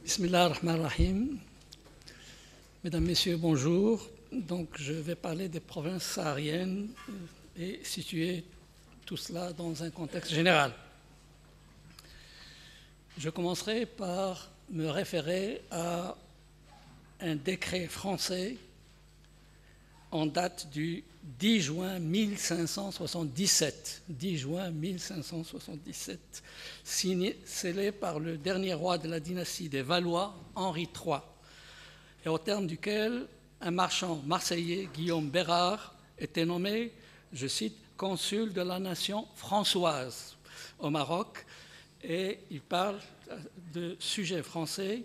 Bismillah ar-Rahman ar-Rahim. Mesdames, Messieurs, bonjour. Donc, je vais parler des provinces sahariennes et situer tout cela dans un contexte général. Je commencerai par me référer à un décret français en date du 10 juin 1577. 10 juin 1577, scellé par le dernier roi de la dynastie des Valois, Henri III, et au terme duquel un marchand marseillais, Guillaume Bérard, était nommé, je cite, consul de la nation françoise au Maroc, et il parle de sujets français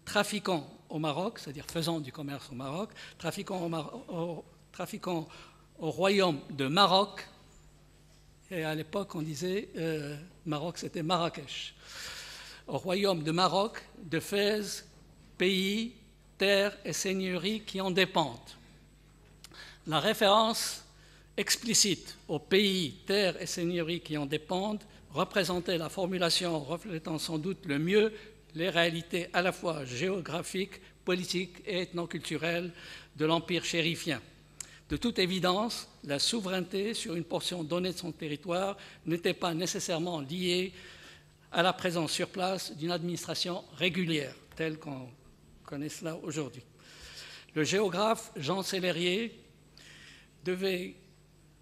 trafiquant au Maroc, c'est-à-dire faisant du commerce au Maroc, trafiquant au royaume de Maroc, et à l'époque on disait Maroc c'était Marrakech, au royaume de Maroc, de Fès, pays, terres et seigneuries qui en dépendent. La référence explicite aux pays, terres et seigneuries qui en dépendent représentait la formulation reflétant sans doute le mieux les réalités à la fois géographiques, politiques et ethnoculturelles de l'empire chérifien. De toute évidence, la souveraineté sur une portion donnée de son territoire n'était pas nécessairement liée à la présence sur place d'une administration régulière, telle qu'on connaît cela aujourd'hui. Le géographe Jean Sellerier devait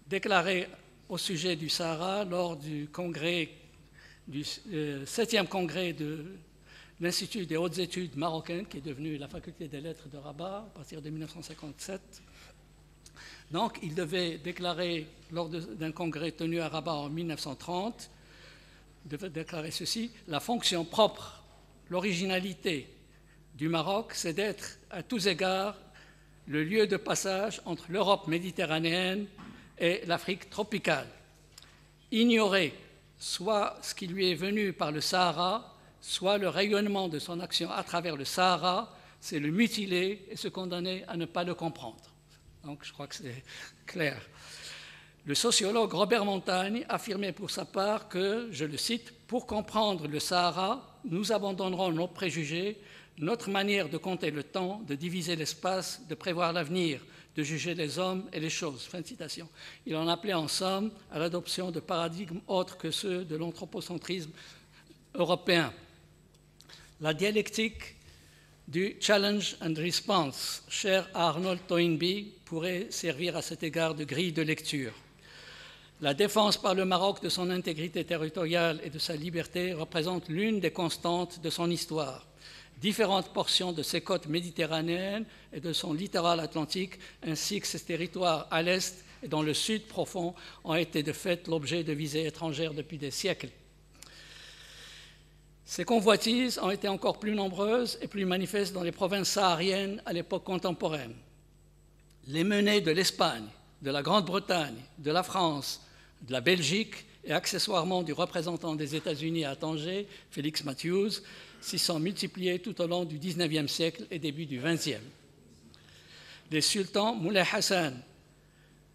déclarer au sujet du Sahara lors du 7e congrès de l'Institut des hautes études marocaines, qui est devenu la faculté des lettres de Rabat à partir de 1957. Donc, il devait déclarer, lors d'un congrès tenu à Rabat en 1930, il devait déclarer ceci: la fonction propre, l'originalité du Maroc, c'est d'être à tous égards le lieu de passage entre l'Europe méditerranéenne et l'Afrique tropicale. Ignorer soit ce qui lui est venu par le Sahara, soit le rayonnement de son action à travers le Sahara, c'est le mutiler et se condamner à ne pas le comprendre. Donc je crois que c'est clair. Le sociologue Robert Montagne affirmait pour sa part que, je le cite, « Pour comprendre le Sahara, nous abandonnerons nos préjugés, notre manière de compter le temps, de diviser l'espace, de prévoir l'avenir, de juger les hommes et les choses. » Fin de citation. Il en appelait en somme à l'adoption de paradigmes autres que ceux de l'anthropocentrisme européen. La dialectique du challenge and response, cher à Arnold Toynbee, pourrait servir à cet égard de grille de lecture. La défense par le Maroc de son intégrité territoriale et de sa liberté représente l'une des constantes de son histoire. Différentes portions de ses côtes méditerranéennes et de son littoral atlantique, ainsi que ses territoires à l'est et dans le sud profond, ont été de fait l'objet de visées étrangères depuis des siècles. Ces convoitises ont été encore plus nombreuses et plus manifestes dans les provinces sahariennes à l'époque contemporaine. Les menées de l'Espagne, de la Grande-Bretagne, de la France, de la Belgique et accessoirement du représentant des États-Unis à Tanger, Félix Matthews, s'y sont multipliées tout au long du XIXe siècle et début du XXe. Les sultans Moulay Hassan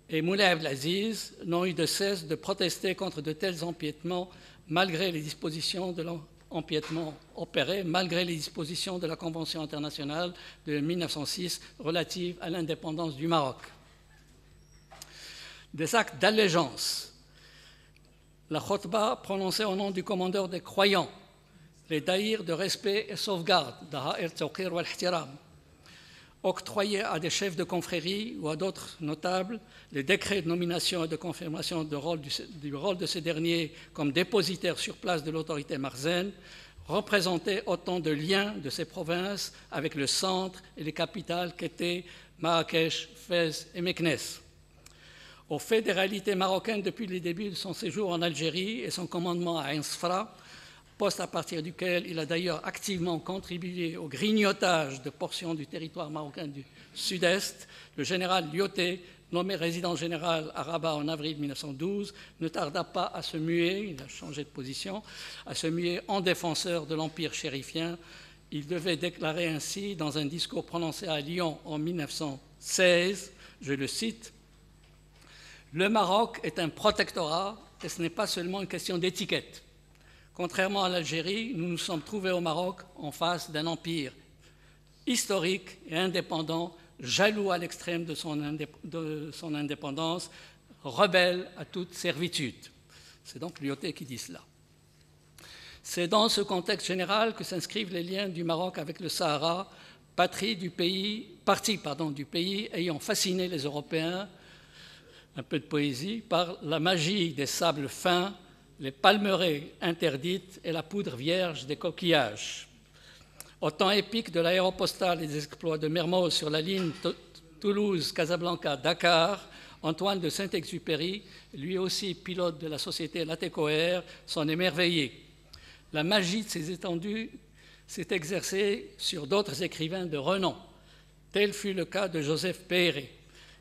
et Moulay Abdelaziz n'ont eu de cesse de protester contre de tels empiétements malgré les dispositions de l'empiétement opéré, malgré les dispositions de la Convention internationale de 1906 relative à l'indépendance du Maroc. Des actes d'allégeance, la khotba prononcée au nom du commandeur des croyants, les daïrs de respect et sauvegarde, daha'ir tawqir wal ihtiram, octroyés à des chefs de confrérie ou à d'autres notables, les décrets de nomination et de confirmation du rôle de ces derniers comme dépositaires sur place de l'autorité marzaine, représentaient autant de liens de ces provinces avec le centre et les capitales qu'étaient Marrakech, Fès et Meknès. Au fait des réalités marocaines depuis les débuts de son séjour en Algérie et son commandement à Ain Sfra, poste à partir duquel il a d'ailleurs activement contribué au grignotage de portions du territoire marocain du sud-est, le général Lyoté, nommé résident général à Rabat en avril 1912, ne tarda pas à se muer, il a changé de position, à se muer en défenseur de l'empire chérifien. Il devait déclarer ainsi dans un discours prononcé à Lyon en 1916, je le cite, « Le Maroc est un protectorat et ce n'est pas seulement une question d'étiquette. Contrairement à l'Algérie, nous nous sommes trouvés au Maroc en face d'un empire historique et indépendant, jaloux à l'extrême de son indépendance, rebelle à toute servitude. C'est donc Lyautey qui dit cela. C'est dans ce contexte général que s'inscrivent les liens du Maroc avec le Sahara, partie du pays ayant fasciné les Européens, un peu de poésie, par la magie des sables fins, les palmeraies interdites et la poudre vierge des coquillages. Au temps épique de l'aéropostale et des exploits de Mermoz sur la ligne Toulouse-Casablanca-Dakar, Antoine de Saint-Exupéry, lui aussi pilote de la société Latécoère, s'en émerveillait. La magie de ces étendues s'est exercée sur d'autres écrivains de renom. Tel fut le cas de Joseph Peyré.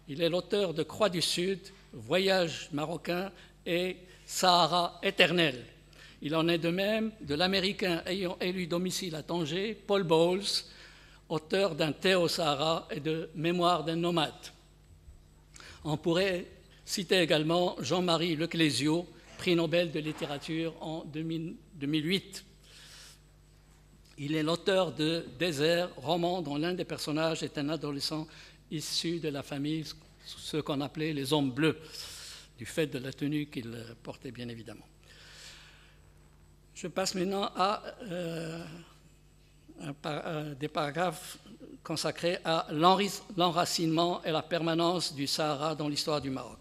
Il est l'auteur de Croix du Sud, Voyage marocain et Sahara éternel. Il en est de même de l'Américain ayant élu domicile à Tanger, Paul Bowles, auteur d'un Thé au Sahara et de Mémoire d'un nomade. On pourrait citer également Jean-Marie Leclésio, prix Nobel de littérature en 2008. Il est l'auteur de Désert, roman dont l'un des personnages est un adolescent issu de la famille, ce qu'on appelait les hommes bleus, du fait de la tenue qu'il portait bien évidemment. Je passe maintenant à des paragraphes consacrés à l'enracinement et la permanence du Sahara dans l'histoire du Maroc.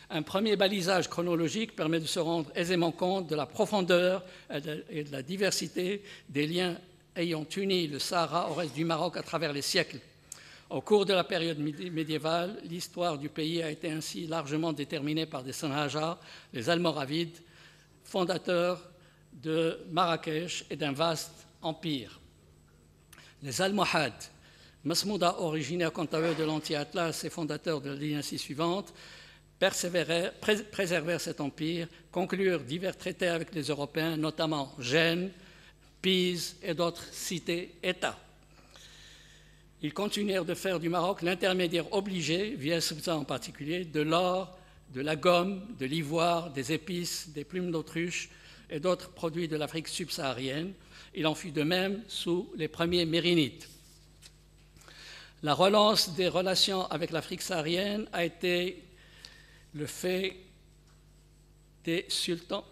Un premier balisage chronologique permet de se rendre aisément compte de la profondeur et de la diversité des liens ayant uni le Sahara au reste du Maroc à travers les siècles. Au cours de la période médiévale, l'histoire du pays a été ainsi largement déterminée par des Sanhaja, les Almoravides, fondateurs de Marrakech et d'un vaste empire. Les Almohades, Masmouda originaire quant à eux de l'anti-Atlas et fondateurs de la dynastie suivante, préservèrent cet empire, conclurent divers traités avec les Européens, notamment Gênes, Pise et d'autres cités-États. Ils continuèrent de faire du Maroc l'intermédiaire obligé, via Ceuta en particulier, de l'or, de la gomme, de l'ivoire, des épices, des plumes d'autruche et d'autres produits de l'Afrique subsaharienne. Il en fut de même sous les premiers Mérinides. La relance des relations avec l'Afrique saharienne a été le fait des sultans,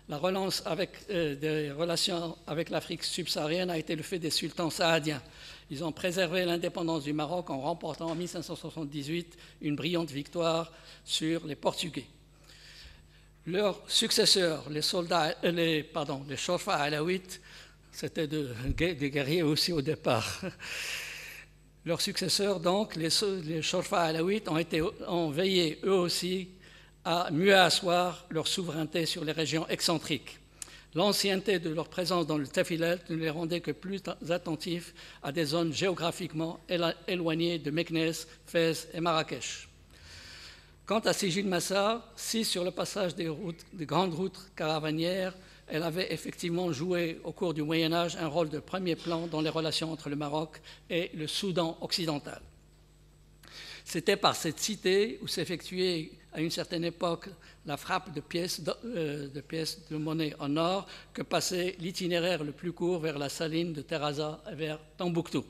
la relance des relations avec l'Afrique subsaharienne a été le fait des sultans saadiens. Ils ont préservé l'indépendance du Maroc en remportant en 1578 une brillante victoire sur les Portugais. Leurs successeurs, les Chorfa alaouites, c'était des guerriers aussi au départ. Leurs successeurs, donc, les Chorfa alaouites, ont veillé eux aussi à mieux asseoir leur souveraineté sur les régions excentriques. L'ancienneté de leur présence dans le Tafilet ne les rendait que plus attentifs à des zones géographiquement éloignées de Meknès, Fès et Marrakech. Quant à Sijil Massa, si sur le passage des grandes routes caravanières, elle avait effectivement joué au cours du Moyen-Âge un rôle de premier plan dans les relations entre le Maroc et le Soudan occidental. C'était par cette cité où s'effectuait à une certaine époque la frappe de pièces de monnaie en or que passait l'itinéraire le plus court vers la saline de Terraza et vers Tombouctou.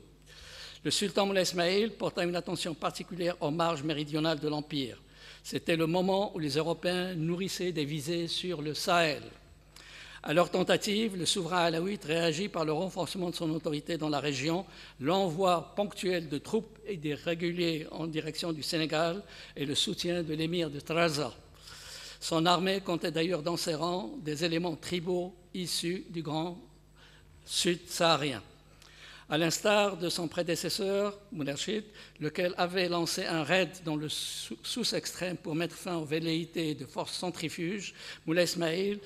Le sultan Moulay Ismaïl porta une attention particulière aux marges méridionales de l'Empire. C'était le moment où les Européens nourrissaient des visées sur le Sahel. À leur tentative, le souverain alaouite réagit par le renforcement de son autorité dans la région, l'envoi ponctuel de troupes et des réguliers en direction du Sénégal et le soutien de l'émir de Trarza. Son armée comptait d'ailleurs dans ses rangs des éléments tribaux issus du Grand Sud saharien. À l'instar de son prédécesseur, Mounachid, lequel avait lancé un raid dans le sous-extrême pour mettre fin aux velléités de forces centrifuges, Moulay Ismaïl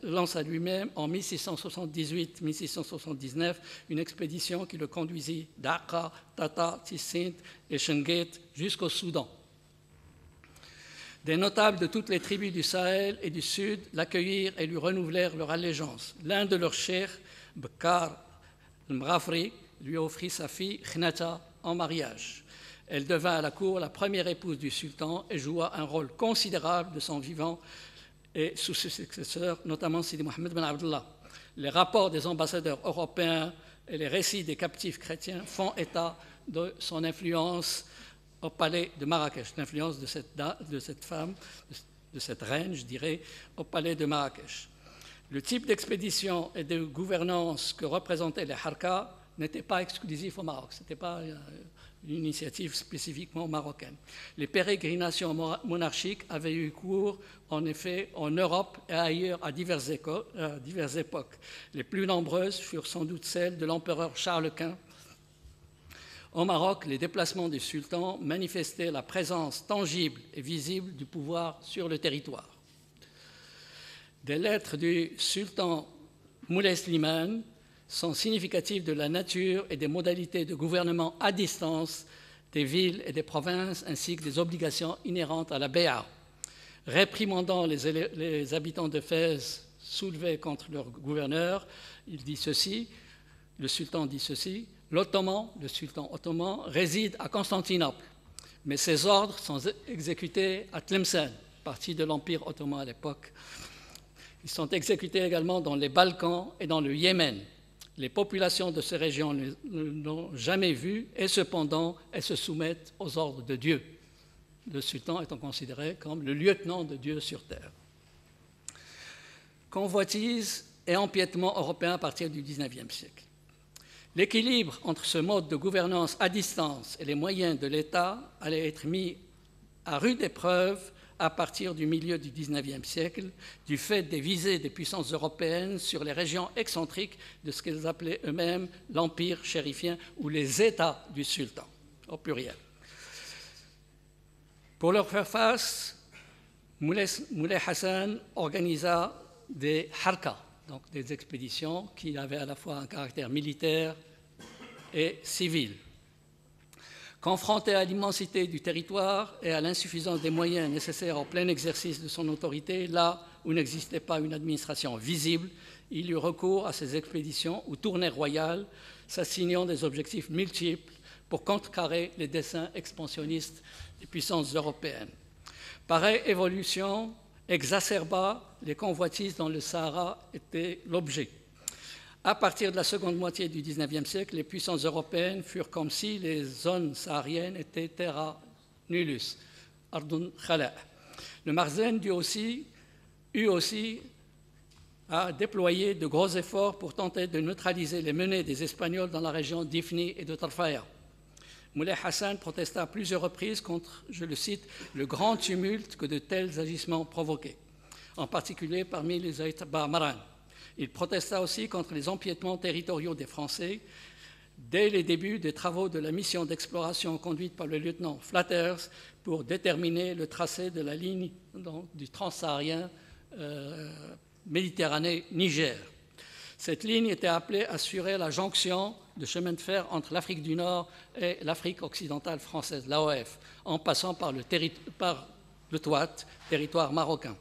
lança lui-même en 1678-1679 une expédition qui le conduisit d'Aqqa, Tata, Tissint et Chenguet jusqu'au Soudan. Des notables de toutes les tribus du Sahel et du Sud l'accueillirent et lui renouvelèrent leur allégeance. L'un de leurs cheikhs, Bekar Mrafri, lui offrit sa fille Khnata en mariage. Elle devint à la cour la première épouse du sultan et joua un rôle considérable de son vivant et sous ses successeurs, notamment Sidi Mohamed Ben Abdallah. Les rapports des ambassadeurs européens et les récits des captifs chrétiens font état de son influence au palais de Marrakech, l'influence de cette femme, de cette reine, je dirais, au palais de Marrakech. Le type d'expédition et de gouvernance que représentaient les Harkas n'était pas exclusif au Maroc, ce n'était pas une initiative spécifiquement marocaine. Les pérégrinations monarchiques avaient eu cours, en effet, en Europe et ailleurs à diverses époques. Les plus nombreuses furent sans doute celles de l'empereur Charles Quint. Au Maroc, les déplacements du sultan manifestaient la présence tangible et visible du pouvoir sur le territoire. Des lettres du sultan Moulay Slimane sont significatives de la nature et des modalités de gouvernement à distance des villes et des provinces, ainsi que des obligations inhérentes à la Béa. Réprimandant les habitants de Fès soulevés contre leur gouverneur, il dit ceci, le sultan dit ceci, le sultan ottoman, réside à Constantinople, mais ses ordres sont exécutés à Tlemcen, partie de l'Empire ottoman à l'époque. Ils sont exécutés également dans les Balkans et dans le Yémen. Les populations de ces régions ne l'ont jamais vu et cependant, elles se soumettent aux ordres de Dieu, le sultan étant considéré comme le lieutenant de Dieu sur terre. Convoitise et empiètement européen à partir du XIXe siècle. L'équilibre entre ce mode de gouvernance à distance et les moyens de l'État allait être mis à rude épreuve à partir du milieu du XIXe siècle, du fait des visées des puissances européennes sur les régions excentriques de ce qu'elles appelaient eux-mêmes l'empire chérifien ou les États du sultan, au pluriel. Pour leur faire face, Moulay Hassan organisa des harkas, donc des expéditions qui avaient à la fois un caractère militaire et civil. Confronté à l'immensité du territoire et à l'insuffisance des moyens nécessaires au plein exercice de son autorité, là où n'existait pas une administration visible, il eut recours à ces expéditions ou tournées royales, s'assignant des objectifs multiples pour contrecarrer les desseins expansionnistes des puissances européennes. Pareille évolution exacerba les convoitises dont le Sahara était l'objet. À partir de la seconde moitié du XIXe siècle, les puissances européennes furent comme si les zones sahariennes étaient terra nullius, ardun khala'. Le Makhzen eut aussi à déployer de gros efforts pour tenter de neutraliser les menées des Espagnols dans la région d'Ifni et de Tarfaya. Moulay Hassan protesta à plusieurs reprises contre, je le cite, le grand tumulte que de tels agissements provoquaient, en particulier parmi les Aïtba Maran. Il protesta aussi contre les empiètements territoriaux des Français dès les débuts des travaux de la mission d'exploration conduite par le lieutenant Flatters pour déterminer le tracé de la ligne du transsaharien Méditerranée-Niger. Cette ligne était appelée à assurer la jonction de chemin de fer entre l'Afrique du Nord et l'Afrique occidentale française, l'AOF, en passant par le Touat, territoire marocain.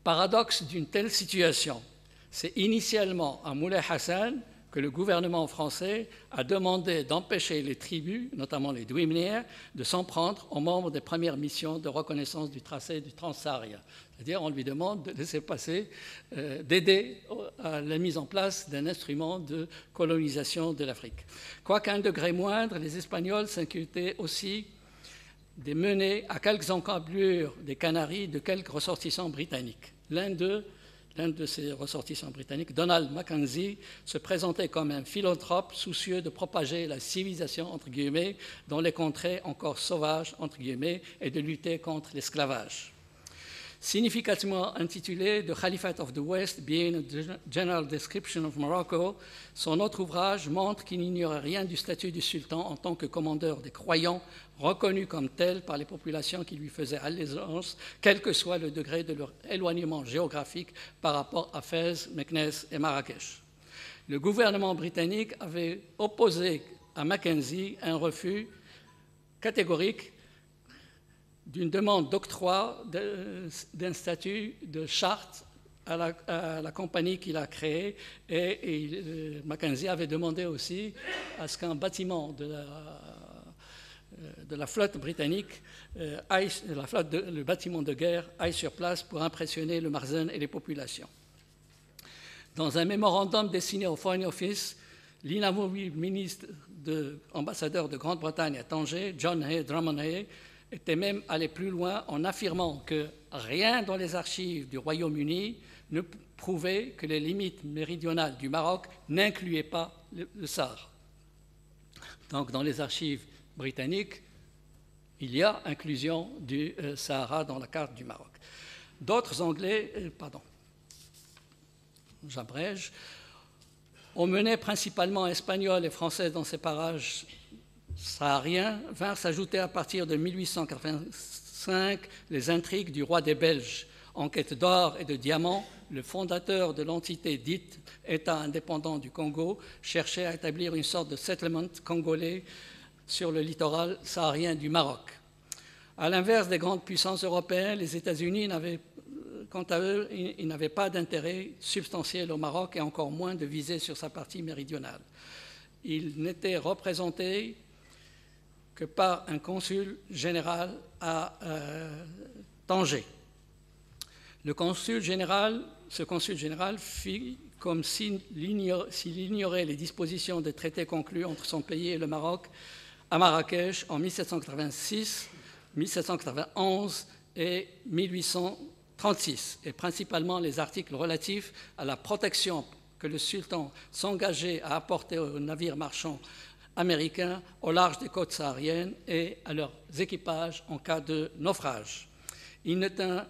Paradoxe d'une telle situation, c'est initialement à Moulay Hassan que le gouvernement français a demandé d'empêcher les tribus, notamment les Douimnières, de s'en prendre aux membres des premières missions de reconnaissance du tracé du Transsaharien. C'est-à-dire, on lui demande de laisser passer, d'aider à la mise en place d'un instrument de colonisation de l'Afrique. Quoiqu'à un degré moindre, les Espagnols s'inquiétaient aussi des menées à quelques encablures des Canaries de quelques ressortissants britanniques. L'un de ces ressortissants britanniques, Donald Mackenzie, se présentait comme un philanthrope soucieux de propager la civilisation, entre guillemets, dans les contrées encore sauvages, entre guillemets, et de lutter contre l'esclavage. Significativement intitulé The Caliphate of the West, Being a General Description of Morocco, son autre ouvrage montre qu'il n'ignorait rien du statut du sultan en tant que commandeur des croyants, reconnu comme tel par les populations qui lui faisaient allégeance, quel que soit le degré de leur éloignement géographique par rapport à Fès, Meknès et Marrakech. Le gouvernement britannique avait opposé à Mackenzie un refus catégorique d'une demande d'octroi d'un statut de charte à la compagnie qu'il a créée et Mackenzie avait demandé aussi à ce qu'un bâtiment de la flotte britannique, le bâtiment de guerre aille sur place pour impressionner le Marzen et les populations. Dans un mémorandum destiné au Foreign Office, l'inamovible ambassadeur de Grande-Bretagne à Tanger, John Hay Drummond Hay, était même allé plus loin en affirmant que rien dans les archives du Royaume-Uni ne prouvait que les limites méridionales du Maroc n'incluaient pas le Sahara. Donc, dans les archives britanniques, il y a inclusion du Sahara dans la carte du Maroc. D'autres Anglais, j'abrège, ont mené principalement espagnols et français dans ces parages sahariens, vinrent s'ajouter à partir de 1885 les intrigues du roi des Belges. En quête d'or et de diamants, le fondateur de l'entité dite État indépendant du Congo cherchait à établir une sorte de settlement congolais sur le littoral saharien du Maroc. À l'inverse des grandes puissances européennes, les États-Unis quant à eux, ils n'avaient pas d'intérêt substantiel au Maroc et encore moins de viser sur sa partie méridionale. Ils n'étaient représentés que par un consul général à Tanger. Ce consul général fit comme s'il ignorait les dispositions des traités conclus entre son pays et le Maroc à Marrakech en 1786, 1791 et 1836, et principalement les articles relatifs à la protection que le sultan s'engageait à apporter aux navires marchands américains au large des côtes sahariennes et à leurs équipages en cas de naufrage. Il ne tint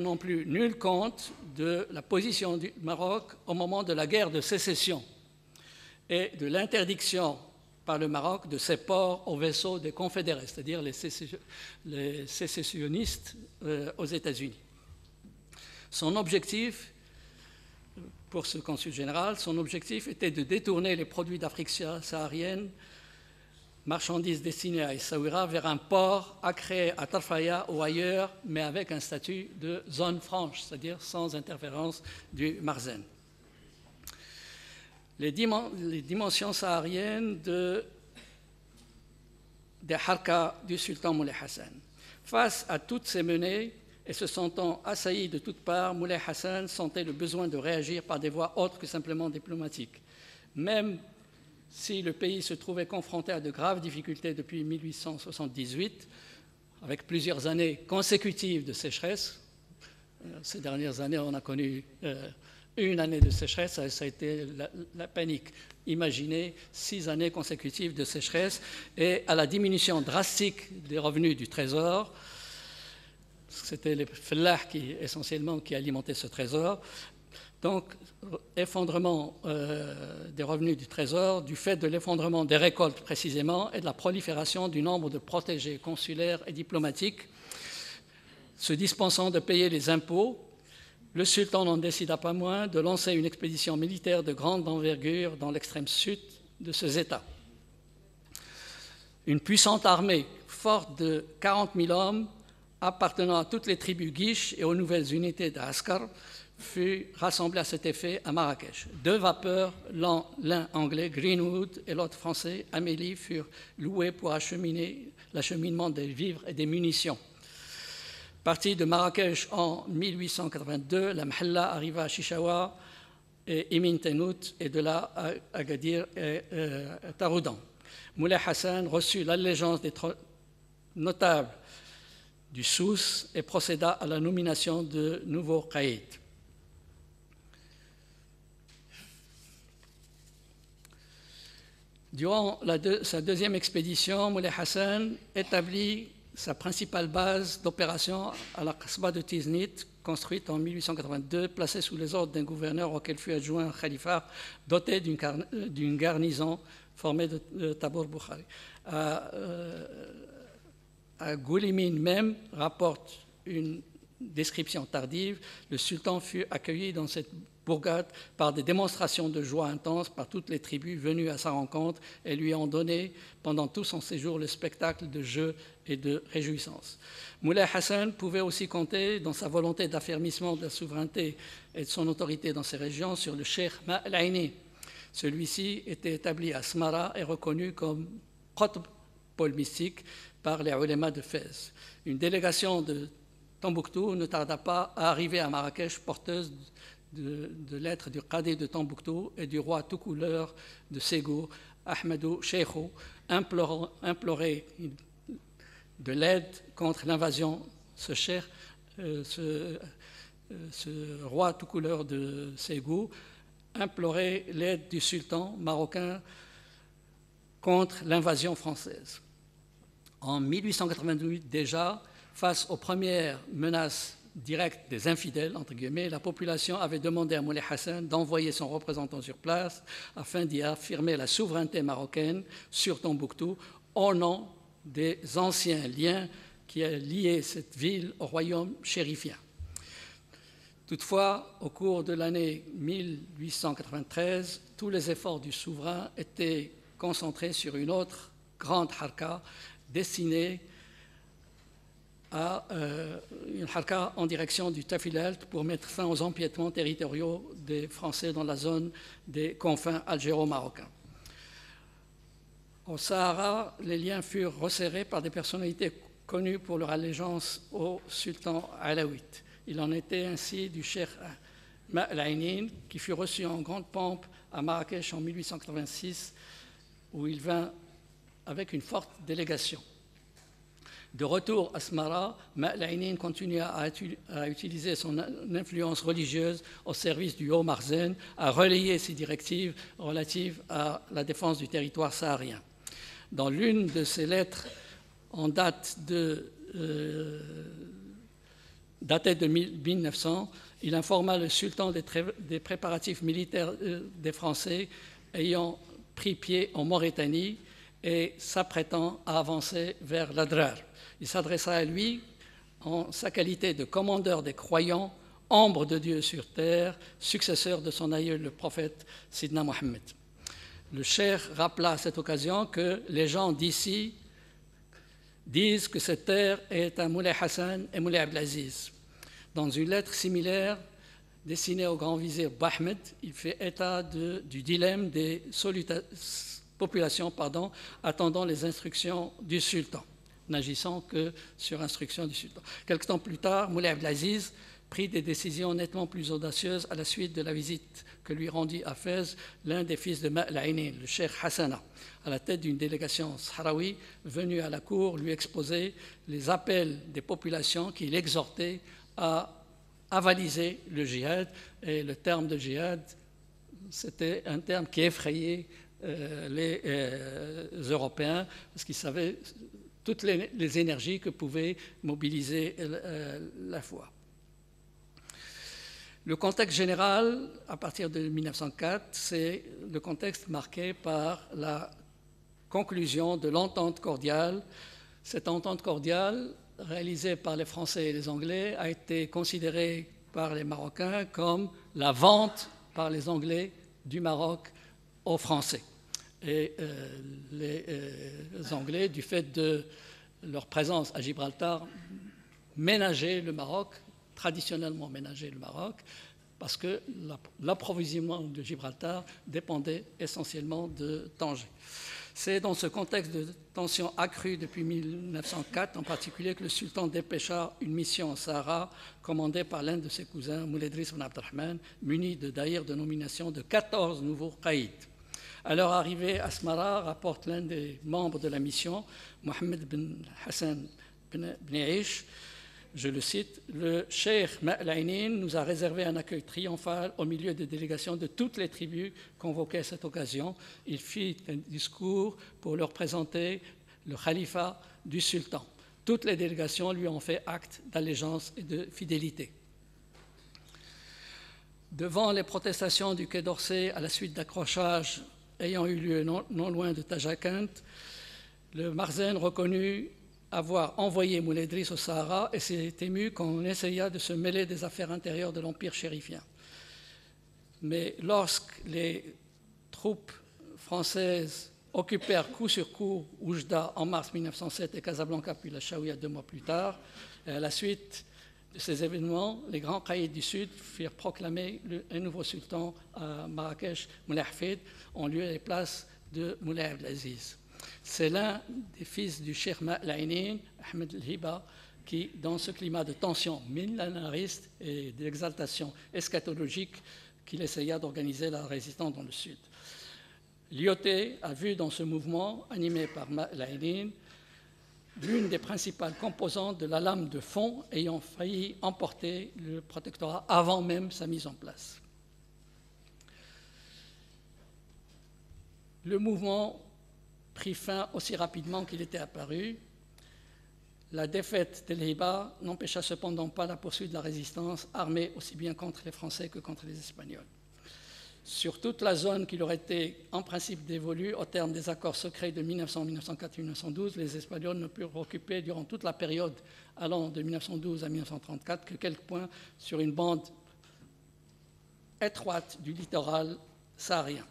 non plus nul compte de la position du Maroc au moment de la guerre de sécession et de l'interdiction par le Maroc de ses ports aux vaisseaux des confédérés, c'est-à-dire les sécessionnistes aux États-Unis. Son objectif, pour ce consul général, son objectif était de détourner les produits d'Afrique saharienne, marchandises destinées à Essaouira, vers un port à créer à Tarfaya ou ailleurs, mais avec un statut de zone franche, c'est-à-dire sans interférence du Marzen. Les dimensions sahariennes des harkas du sultan Moulay Hassan. Face à toutes ces menées et se sentant assailli de toutes parts, Moulay Hassan sentait le besoin de réagir par des voies autres que simplement diplomatiques. Même si le pays se trouvait confronté à de graves difficultés depuis 1878, avec plusieurs années consécutives de sécheresse, ces dernières années, on a connu une année de sécheresse, ça a été la panique. Imaginez 6 années consécutives de sécheresse et à la diminution drastique des revenus du Trésor. C'était les fellahs essentiellement qui alimentaient ce Trésor. Donc, effondrement des revenus du Trésor du fait de l'effondrement des récoltes précisément et de la prolifération du nombre de protégés consulaires et diplomatiques se dispensant de payer les impôts. Le sultan n'en décida pas moins de lancer une expédition militaire de grande envergure dans l'extrême sud de ces États. Une puissante armée forte de 40 000 hommes appartenant à toutes les tribus guiches et aux nouvelles unités d'Askar fut rassemblée à cet effet à Marrakech. 2 vapeurs, l'un anglais, Greenwood, et l'autre français, Amélie, furent loués pour l'acheminement des vivres et des munitions. Parti de Marrakech en 1882, la Mahalla arriva à Chichawa et Imin Tenout, et de là à Agadir et Taroudan. Moulay Hassan reçut l'allégeance des notables du Souss et procéda à la nomination de nouveaux caïds. Durant sa deuxième expédition, Moulay Hassan établit sa principale base d'opération à la Qasba de Tiznit, construite en 1882, placée sous les ordres d'un gouverneur auquel fut adjoint Khalifa, doté d'une garnison formée de Tabour Boukhari. À Goulimine même, rapporte une description tardive, le sultan fut accueilli dans cette bourgade par des démonstrations de joie intense par toutes les tribus venues à sa rencontre et lui ont donné pendant tout son séjour le spectacle de jeux et de réjouissance. Moulay Hassan pouvait aussi compter, dans sa volonté d'affermissement de la souveraineté et de son autorité dans ces régions, sur le cheikh Ma'al-Aini. Celui-ci était établi à Smara et reconnu comme Qutb pôle mystique par les ulémas de Fès. Une délégation de Tombouctou ne tarda pas à arriver à Marrakech porteuse de lettres du Qadi de Tombouctou et du roi tout couleur de Ségou, Ahmadou Cheikhou, implorer de l'aide contre l'invasion. Ce roi tout couleur de Ségou implorait l'aide du sultan marocain contre l'invasion française. En 1888 déjà, face aux premières menaces directes des infidèles, entre guillemets, la population avait demandé à Moulay Hassan d'envoyer son représentant sur place afin d'y affirmer la souveraineté marocaine sur Tombouctou au nom des anciens liens qui liaient cette ville au royaume chérifien. Toutefois, au cours de l'année 1893, tous les efforts du souverain étaient concentrés sur une autre grande harka destinée à une harka en direction du Tafilalt pour mettre fin aux empiétements territoriaux des Français dans la zone des confins algéro-marocains. Au Sahara, les liens furent resserrés par des personnalités connues pour leur allégeance au sultan alaouite. Il en était ainsi du cheikh Ma'al-Ainin, qui fut reçu en grande pompe à Marrakech en 1886, où il vint avec une forte délégation. De retour à Smara, Ma'al-Ainin continua à utiliser son influence religieuse au service du Haut-Marzen, à relayer ses directives relatives à la défense du territoire saharien. Dans l'une de ses lettres en datée de 1900, il informa le sultan des préparatifs militaires des Français ayant pris pied en Mauritanie et s'apprêtant à avancer vers l'Adrar. Il s'adressa à lui en sa qualité de commandeur des croyants, ombre de Dieu sur terre, successeur de son aïeul, le prophète Sidna Mohammed. Le cheikh rappela à cette occasion que les gens d'ici disent que cette terre est à Moulay Hassan et Moulay Abdelaziz. Dans une lettre similaire destinée au grand vizir Bahmed, il fait état du dilemme des populations attendant les instructions du sultan, n'agissant que sur instruction du sultan. Quelque temps plus tard, Moulay Abdelaziz prit des décisions nettement plus audacieuses à la suite de la visite que lui rendit à Fès l'un des fils de Ma'al-Ainin, le cheikh Hassana, à la tête d'une délégation sahraoui venue à la cour lui exposer les appels des populations qui l'exhortaient à avaliser le djihad. Et le terme de djihad, c'était un terme qui effrayait les Européens, parce qu'ils savaient toutes les énergies que pouvait mobiliser la foi. Le contexte général, à partir de 1904, c'est le contexte marqué par la conclusion de l'entente cordiale. Cette entente cordiale, réalisée par les Français et les Anglais, a été considérée par les Marocains comme la vente par les Anglais du Maroc aux Français. Et les Anglais, du fait de leur présence à Gibraltar, ménageaient le Maroc, traditionnellement ménageait le Maroc, parce que l'approvisionnement de Gibraltar dépendait essentiellement de Tanger. C'est dans ce contexte de tension accrue depuis 1904, en particulier, que le sultan dépêcha une mission au Sahara, commandée par l'un de ses cousins, Moulay Idriss ibn Abdelrahman, muni d'ailleurs de nomination de 14 nouveaux caïds. À leur arrivée à Smara, rapporte l'un des membres de la mission, Mohamed bin Hassan bin Aish, je le cite, « Le cheikh Ma'al-Ainin nous a réservé un accueil triomphal au milieu des délégations de toutes les tribus convoquées à cette occasion. Il fit un discours pour leur présenter le khalifa du sultan. Toutes les délégations lui ont fait acte d'allégeance et de fidélité. » Devant les protestations du Quai d'Orsay à la suite d'accrochages ayant eu lieu non loin de Tajakent, le Marzen reconnut avoir envoyé Moulay Idriss au Sahara et s'est ému qu'on essaya de se mêler des affaires intérieures de l'Empire chérifien. Mais lorsque les troupes françaises occupèrent coup sur coup Oujda en mars 1907 et Casablanca puis la Chaouia 2 mois plus tard, et à la suite de ces événements, les grands caïds du Sud firent proclamer un nouveau sultan à Marrakech, Moulay Hafid, en lieu et place de Moulay Abdelaziz. C'est l'un des fils du Cheikh Ma'lainin, Ahmed El-Hiba, qui, dans ce climat de tension millénariste et d'exaltation eschatologique, qu'il essaya d'organiser la résistance dans le Sud. Lyautey a vu dans ce mouvement, animé par Ma'lainin, l'une des principales composantes de la lame de fond ayant failli emporter le protectorat avant même sa mise en place. Le mouvement prit fin aussi rapidement qu'il était apparu. La défaite d'El-Hiba n'empêcha cependant pas la poursuite de la résistance armée aussi bien contre les Français que contre les Espagnols. Sur toute la zone qui leur était en principe dévolue au terme des accords secrets de 1900, 1904 et 1912, les Espagnols ne purent occuper durant toute la période allant de 1912 à 1934 que quelques points sur une bande étroite du littoral saharien.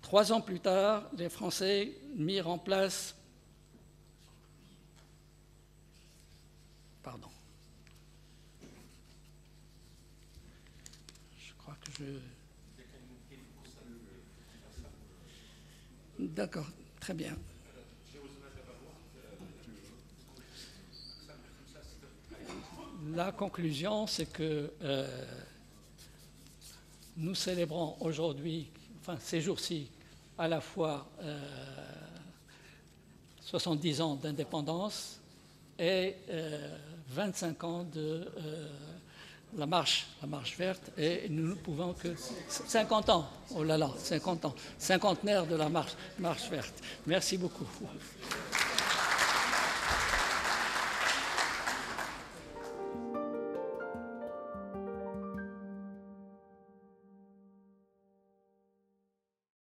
3 ans plus tard, les Français mirent en place... Pardon. Je crois que je... D'accord, très bien. La conclusion, c'est que nous célébrons aujourd'hui, enfin ces jours-ci, à la fois 70 ans d'indépendance et 25 ans de la marche verte, et nous ne pouvons que 50 ans, oh là là, 50 ans, cinquantenaire de la marche verte. Merci beaucoup.